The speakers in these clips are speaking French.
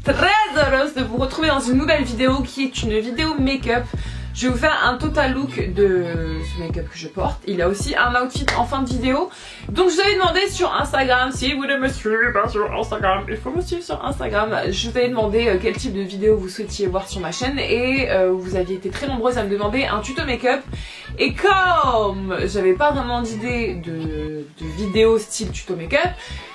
très heureuse de vous retrouver dans une nouvelle vidéo qui est une vidéo make-up. Je vais vous faire un total look de ce make-up que je porte. Il y a aussi un outfit en fin de vidéo. Donc je vous avais demandé sur Instagram, si vous voulez me suivre sur Instagram, il faut me suivre sur Instagram. Je vous avais demandé quel type de vidéo vous souhaitiez voir sur ma chaîne et vous aviez été très nombreuses à me demander un tuto make-up. Et comme j'avais pas vraiment d'idée de vidéo style tuto make-up,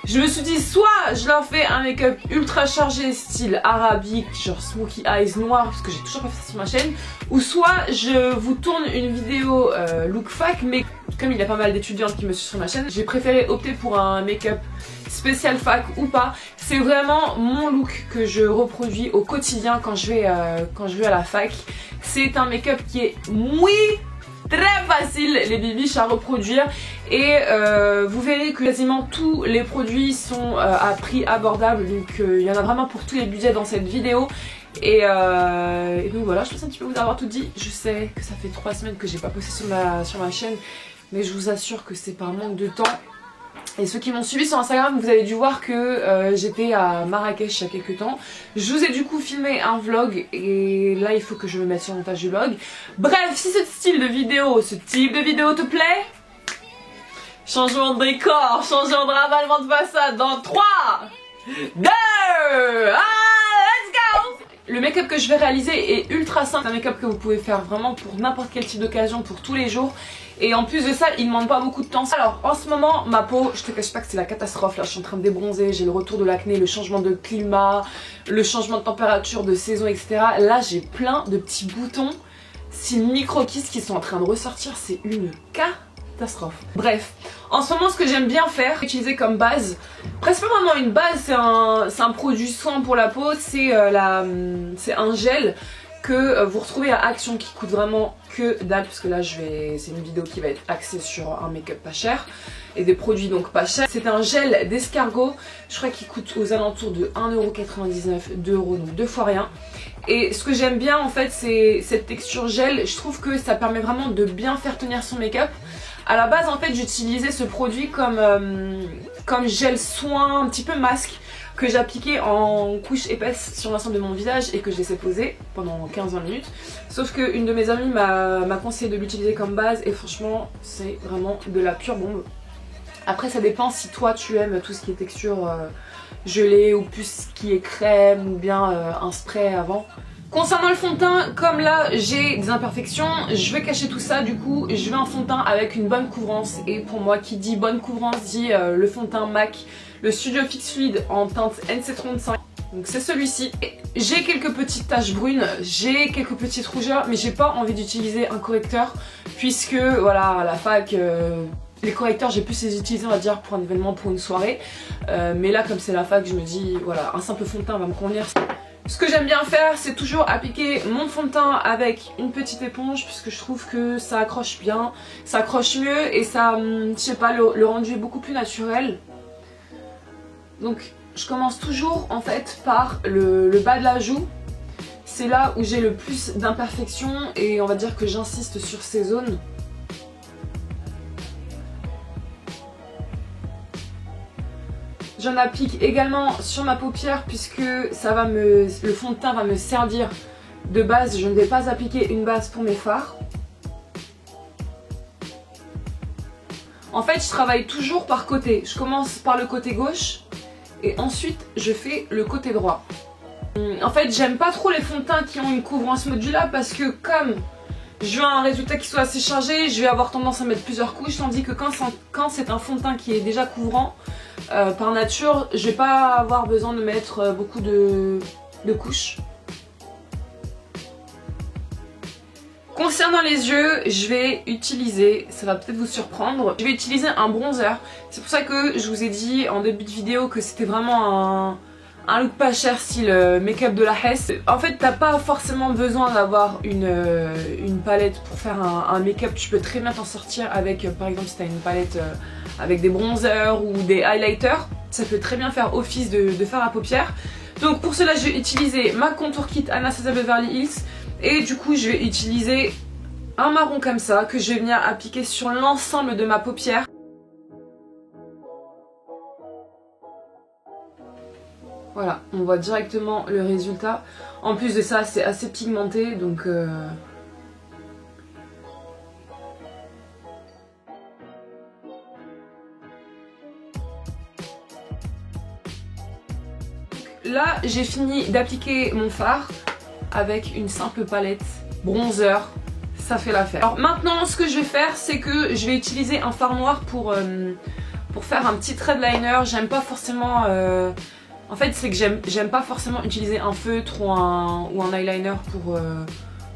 je me suis dit soit je leur fais un make-up ultra chargé style arabique, genre smokey eyes noir, parce que j'ai toujours pas fait ça sur ma chaîne, ou soit je vous tourne une vidéo look fac, mais comme il y a pas mal d'étudiantes qui me suivent sur ma chaîne, j'ai préféré opter pour un make-up spécial fac ou pas. C'est vraiment mon look que je reproduis au quotidien quand je vais à la fac. C'est un make-up qui est très facile les bibiches à reproduire et vous verrez que quasiment tous les produits sont à prix abordable, donc il y en a vraiment pour tous les budgets dans cette vidéo. Et donc voilà, je pense un petit peu vous avoir tout dit. Je sais que ça fait 3 semaines que j'ai pas posté sur ma chaîne, mais je vous assure que c'est par manque de temps. Et ceux qui m'ont suivi sur Instagram, vous avez dû voir que j'étais à Marrakech il y a quelques temps. Je vous ai du coup filmé un vlog et là il faut que je me mette sur le montage du vlog. Bref, si ce type de vidéo te plaît, changement de décor, changement de ravalement de façade dans 3, 2, 1, let's go! Le make-up que je vais réaliser est ultra simple. C'est un make-up que vous pouvez faire vraiment pour n'importe quel type d'occasion, pour tous les jours. Et en plus de ça, il ne demande pas beaucoup de temps. Alors en ce moment, ma peau, je te cache pas que c'est la catastrophe. Là, je suis en train de débronzer, j'ai le retour de l'acné, le changement de climat, le changement de température, de saison, etc. Là, j'ai plein de petits boutons, ces micro-kisses qui sont en train de ressortir. C'est une catastrophe. Bref, en ce moment, ce que j'aime bien faire, utiliser comme base, presque pas vraiment une base, c'est un produit soin pour la peau, c'est un gel que vous retrouvez à Action qui coûte vraiment que dalle, parce que là c'est une vidéo qui va être axée sur un make-up pas cher et des produits donc pas chers. C'est un gel d'escargot, je crois qu'il coûte aux alentours de 1,99€, 2€, donc 2 fois rien. Et ce que j'aime bien en fait, c'est cette texture gel. Je trouve que ça permet vraiment de bien faire tenir son make-up. À la base en fait j'utilisais ce produit comme gel soin, un petit peu masque, que j'appliquais en couche épaisse sur l'ensemble de mon visage et que je laissais poser pendant 15-20 minutes. Sauf qu'une de mes amies m'a conseillé de l'utiliser comme base et franchement c'est vraiment de la pure bombe. Après ça dépend si toi tu aimes tout ce qui est texture gelée ou plus ce qui est crème ou bien un spray avant. Concernant le fond de teint, comme là j'ai des imperfections, je vais cacher tout ça, du coup je veux un fond de teint avec une bonne couvrance. Et pour moi qui dit bonne couvrance dit le fond de teint MAC, le Studio Fix Fluid en teinte NC35. Donc c'est celui-ci. J'ai quelques petites taches brunes, j'ai quelques petites rougeurs, mais j'ai pas envie d'utiliser un correcteur puisque voilà à la fac les correcteurs j'ai plus les utiliser on va dire pour un événement, pour une soirée. Mais là comme c'est la fac je me dis voilà un simple fond de teint va me convenir. Ce que j'aime bien faire, c'est toujours appliquer mon fond de teint avec une petite éponge puisque je trouve que ça accroche bien, ça accroche mieux et ça, je sais pas, le rendu est beaucoup plus naturel. Donc je commence toujours en fait par le bas de la joue. C'est là où j'ai le plus d'imperfections et on va dire que j'insiste sur ces zones. J'en applique également sur ma paupière puisque le fond de teint va me servir de base. Je ne vais pas appliquer une base pour mes fards. En fait, je travaille toujours par côté. Je commence par le côté gauche et ensuite je fais le côté droit. En fait, j'aime pas trop les fonds de teint qui ont une couvrance modulable parce que comme je veux un résultat qui soit assez chargé, je vais avoir tendance à mettre plusieurs couches, tandis que quand c'est un fond de teint qui est déjà couvrant, par nature, je vais pas avoir besoin de mettre beaucoup de couches. Concernant les yeux, je vais utiliser, ça va peut-être vous surprendre, je vais utiliser un bronzer. C'est pour ça que je vous ai dit en début de vidéo que c'était vraiment un look pas cher style make-up de la Hesse. En fait t'as pas forcément besoin d'avoir une palette pour faire un make-up. Tu peux très bien t'en sortir avec par exemple si t'as une palette avec des bronzers ou des highlighters. Ça peut très bien faire office de fard à paupières. Donc pour cela je vais utiliser ma contour kit Anastasia Beverly Hills. Et du coup je vais utiliser un marron comme ça que je vais venir appliquer sur l'ensemble de ma paupière. Voilà, on voit directement le résultat. En plus de ça, c'est assez pigmenté, donc... Là, j'ai fini d'appliquer mon fard avec une simple palette bronzer. Ça fait l'affaire. Alors maintenant, ce que je vais faire, c'est que je vais utiliser un fard noir pour faire un petit thread liner. J'aime pas forcément... En fait, c'est que j'aime pas forcément utiliser un feutre ou un eyeliner pour...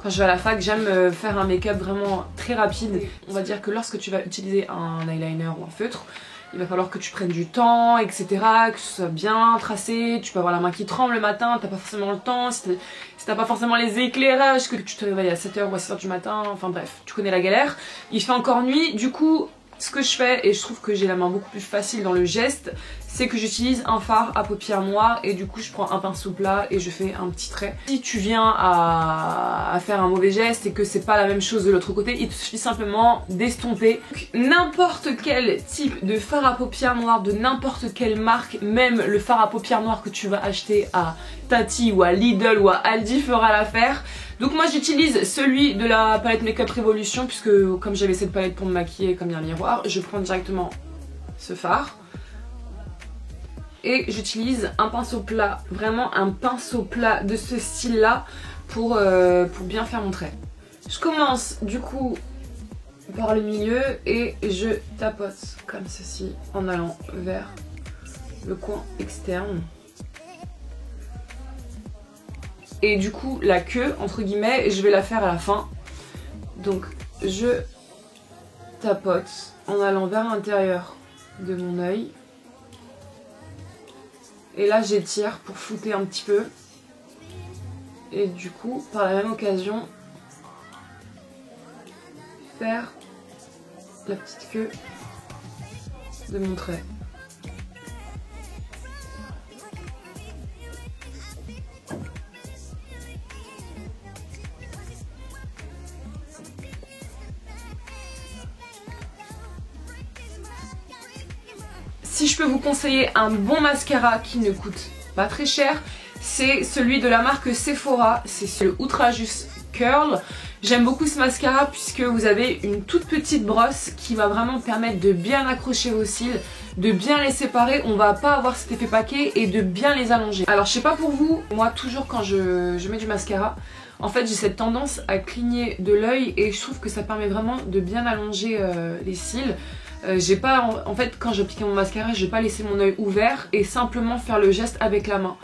Quand je vais à la fac, j'aime faire un make-up vraiment très rapide. On va dire que lorsque tu vas utiliser un eyeliner ou un feutre, il va falloir que tu prennes du temps, etc. Que ce soit bien tracé. Tu peux avoir la main qui tremble le matin, t'as pas forcément le temps. Si t'as pas forcément les éclairages, que tu te réveilles à 7h ou à 6h du matin, enfin bref, tu connais la galère. Il fait encore nuit, du coup... Ce que je fais, et je trouve que j'ai la main beaucoup plus facile dans le geste, c'est que j'utilise un fard à paupières noires et du coup je prends un pinceau plat et je fais un petit trait. Si tu viens à faire un mauvais geste et que c'est pas la même chose de l'autre côté, il te suffit simplement d'estomper. N'importe quel type de fard à paupières noires de n'importe quelle marque, même le fard à paupières noires que tu vas acheter à Tati ou à Lidl ou à Aldi fera l'affaire. Donc moi j'utilise celui de la palette Makeup Revolution puisque comme j'avais cette palette pour me maquiller comme il y a un miroir, je prends directement ce fard et j'utilise un pinceau plat, vraiment un pinceau plat de ce style là pour bien faire mon trait. Je commence du coup par le milieu et je tapote comme ceci en allant vers le coin externe. Et du coup la queue entre guillemets je vais la faire à la fin. Donc je tapote en allant vers l'intérieur de mon œil. Et là j'étire pour flouter un petit peu. Et du coup par la même occasion faire la petite queue de mon trait. Si je peux vous conseiller un bon mascara qui ne coûte pas très cher, c'est celui de la marque Sephora, c'est le Outrageous Curl. J'aime beaucoup ce mascara puisque vous avez une toute petite brosse qui va vraiment permettre de bien accrocher vos cils, de bien les séparer, on va pas avoir cet effet paquet et de bien les allonger. Alors je sais pas pour vous, moi toujours quand je mets du mascara, en fait j'ai cette tendance à cligner de l'œil et je trouve que ça permet vraiment de bien allonger les cils. J'ai pas, en fait quand j'applique mon mascara, je vais pas laisser mon œil ouvert et simplement faire le geste avec la main.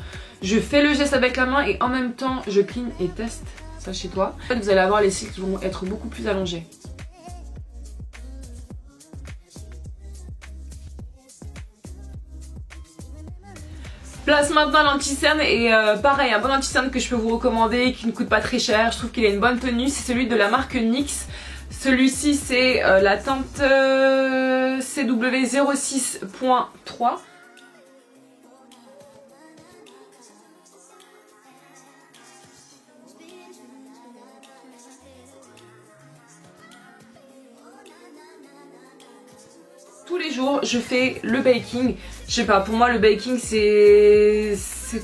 Je fais le geste avec la main et en même temps je cligne et teste ça chez toi. En fait vous allez avoir les cils qui vont être beaucoup plus allongés. Place maintenant l'anti-cerne et pareil, un bon anti-cerne que je peux vous recommander qui ne coûte pas très cher, je trouve qu'il a une bonne tenue, c'est celui de la marque NYX. Celui-ci c'est la teinte CW06.3. Tous les jours je fais le baking. Je sais pas, pour moi le baking c'est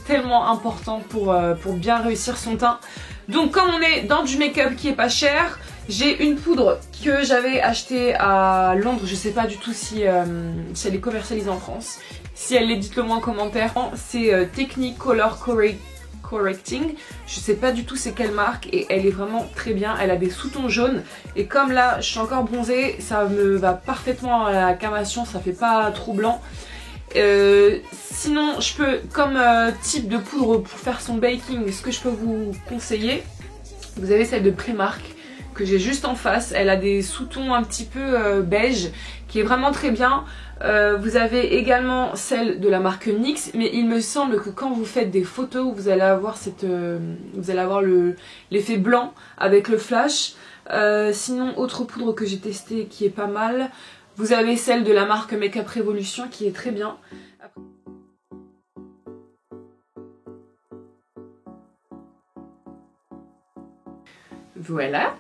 tellement important pour bien réussir son teint. Donc comme on est dans du make-up qui est pas cher, j'ai une poudre que j'avais achetée à Londres, je sais pas du tout si elle est commercialisée en France. Si elle l'est, dites-le moi en commentaire. C'est Technicolor Correcting, je sais pas du tout c'est quelle marque et elle est vraiment très bien, elle a des sous-tons jaunes et comme là je suis encore bronzée, ça me va parfaitement à la carnation, ça fait pas trop blanc. Sinon je peux comme type de poudre pour faire son baking, ce que je peux vous conseiller, vous avez celle de Primark que j'ai juste en face, elle a des sous-tons un petit peu beige qui est vraiment très bien. Vous avez également celle de la marque NYX, mais il me semble que quand vous faites des photos vous allez avoir l'effet blanc avec le flash. Sinon autre poudre que j'ai testée qui est pas mal, vous avez celle de la marque Makeup Revolution qui est très bien. Voilà.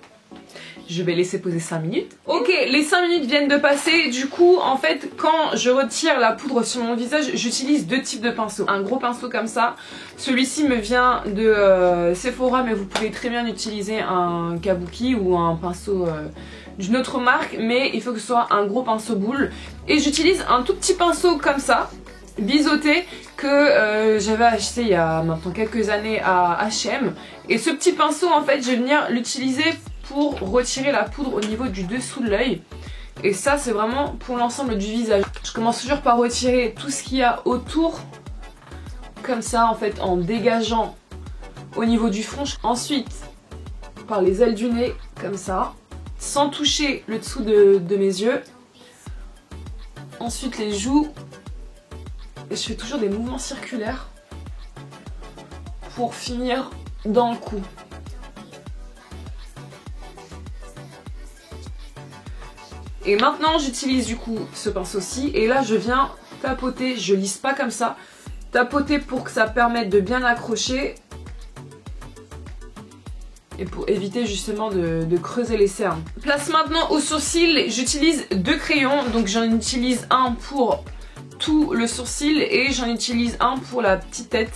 Je vais laisser poser 5 minutes. Ok, les 5 minutes viennent de passer. Du coup, en fait, quand je retire la poudre sur mon visage, j'utilise deux types de pinceaux. Un gros pinceau comme ça. Celui-ci me vient de Sephora, mais vous pouvez très bien utiliser un kabuki ou un pinceau d'une autre marque. Mais il faut que ce soit un gros pinceau boule. Et j'utilise un tout petit pinceau comme ça, biseauté, que j'avais acheté il y a maintenant quelques années à H&M. Et ce petit pinceau, en fait, je vais venir l'utiliser pour retirer la poudre au niveau du dessous de l'œil. Et ça, c'est vraiment pour l'ensemble du visage. Je commence toujours par retirer tout ce qu'il y a autour, comme ça, en fait, en dégageant au niveau du front. Ensuite, par les ailes du nez, comme ça, sans toucher le dessous de mes yeux. Ensuite, les joues. Et je fais toujours des mouvements circulaires pour finir dans le cou. Et maintenant j'utilise du coup ce pinceau-ci et là je viens tapoter, je lisse pas comme ça, tapoter pour que ça permette de bien accrocher et pour éviter justement de creuser les cernes. Place maintenant aux sourcils, j'utilise deux crayons, donc j'en utilise un pour tout le sourcil et j'en utilise un pour la petite tête.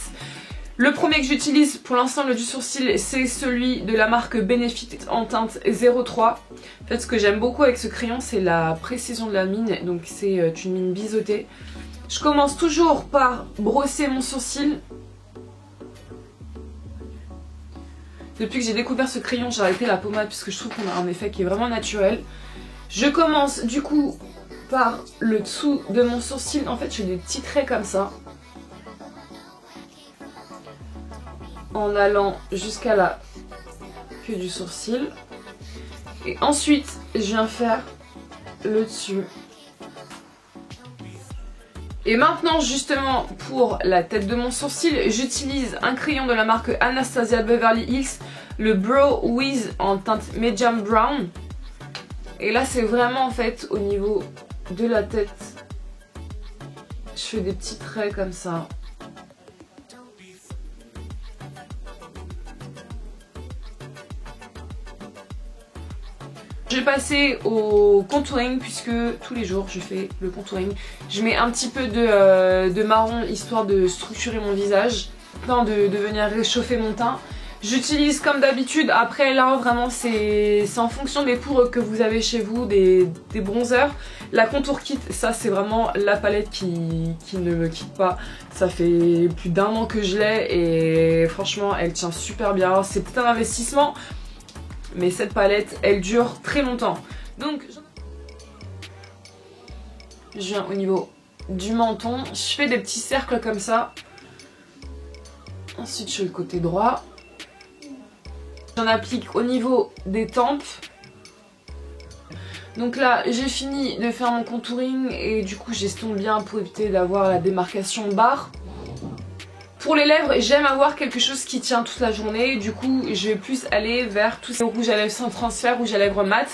Le premier que j'utilise pour l'ensemble du sourcil, c'est celui de la marque Benefit en teinte 03. En fait, ce que j'aime beaucoup avec ce crayon, c'est la précision de la mine. Donc c'est une mine biseautée. Je commence toujours par brosser mon sourcil. Depuis que j'ai découvert ce crayon, j'ai arrêté la pommade puisque je trouve qu'on a un effet qui est vraiment naturel. Je commence du coup par le dessous de mon sourcil. En fait, je fais des petits traits comme ça, en allant jusqu'à la queue du sourcil. Et ensuite, je viens faire le dessus. Et maintenant, justement, pour la tête de mon sourcil, j'utilise un crayon de la marque Anastasia Beverly Hills, le Brow Wiz en teinte Medium Brown. Et là, c'est vraiment en fait au niveau de la tête. Je fais des petits traits comme ça. Je vais passer au contouring puisque tous les jours je fais le contouring. Je mets un petit peu de marron histoire de structurer mon visage, de venir réchauffer mon teint. J'utilise comme d'habitude, après là vraiment c'est en fonction des poudres que vous avez chez vous, des bronzers. La Contour Kit, ça c'est vraiment la palette qui ne me quitte pas. Ça fait plus d'1 an que je l'ai et franchement elle tient super bien. C'est peut-être un investissement, mais cette palette elle dure très longtemps. Donc je viens au niveau du menton, je fais des petits cercles comme ça. Ensuite je fais le côté droit. J'en applique au niveau des tempes. Donc là j'ai fini de faire mon contouring et du coup j'estompe bien pour éviter d'avoir la démarcation de barre. Pour les lèvres, j'aime avoir quelque chose qui tient toute la journée. Du coup, je vais plus aller vers tous ces rouges à lèvres sans transfert, rouge à lèvres mat.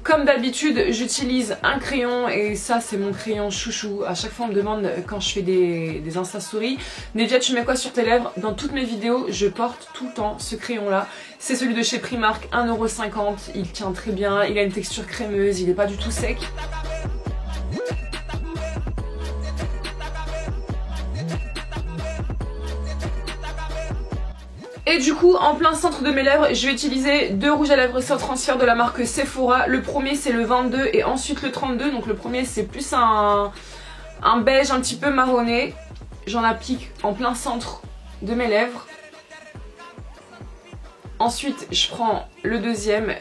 Comme d'habitude, j'utilise un crayon et ça, c'est mon crayon chouchou. À chaque fois, on me demande quand je fais des Insta Stories, Nedia, tu mets quoi sur tes lèvres? Dans toutes mes vidéos, je porte tout le temps ce crayon-là. C'est celui de chez Primark, 1,50 €. Il tient très bien, il a une texture crémeuse, il n'est pas du tout sec. Et du coup, en plein centre de mes lèvres, je vais utiliser deux rouges à lèvres sans transfert de la marque Sephora. Le premier c'est le 22 et ensuite le 32. Donc le premier c'est plus un beige un petit peu marronné. J'en applique en plein centre de mes lèvres. Ensuite, je prends le deuxième.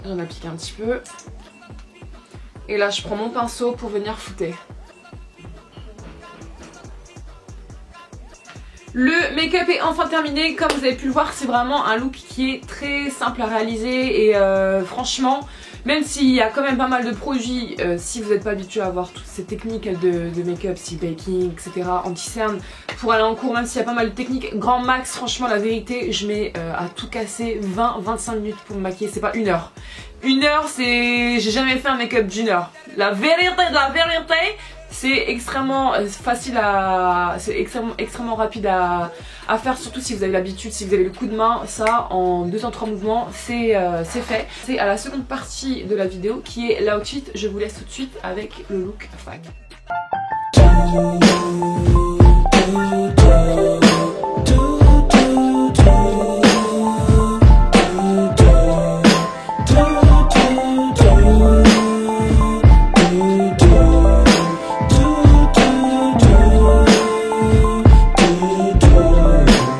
J'en applique un petit peu. Et là, je prends mon pinceau pour venir fouetter. Le make-up est enfin terminé. Comme vous avez pu le voir, c'est vraiment un look qui est très simple à réaliser. Et franchement, même s'il y a quand même pas mal de produits, si vous n'êtes pas habitué à avoir toutes ces techniques de make-up, style baking, etc., anti-cerne, pour aller en cours, même s'il y a pas mal de techniques, grand max, franchement la vérité, je mets à tout casser 20-25 minutes pour me maquiller, c'est pas 1 heure. 1 heure, c'est... j'ai jamais fait un make-up d'1 heure. La vérité de la vérité, C'est extrêmement facile à... c'est extrêmement rapide à faire, surtout si vous avez l'habitude, si vous avez le coup de main. Ça, en 2-3 mouvements, c'est fait. C'est à la seconde partie de la vidéo qui est l'outfit. Je vous laisse tout de suite avec le look fag.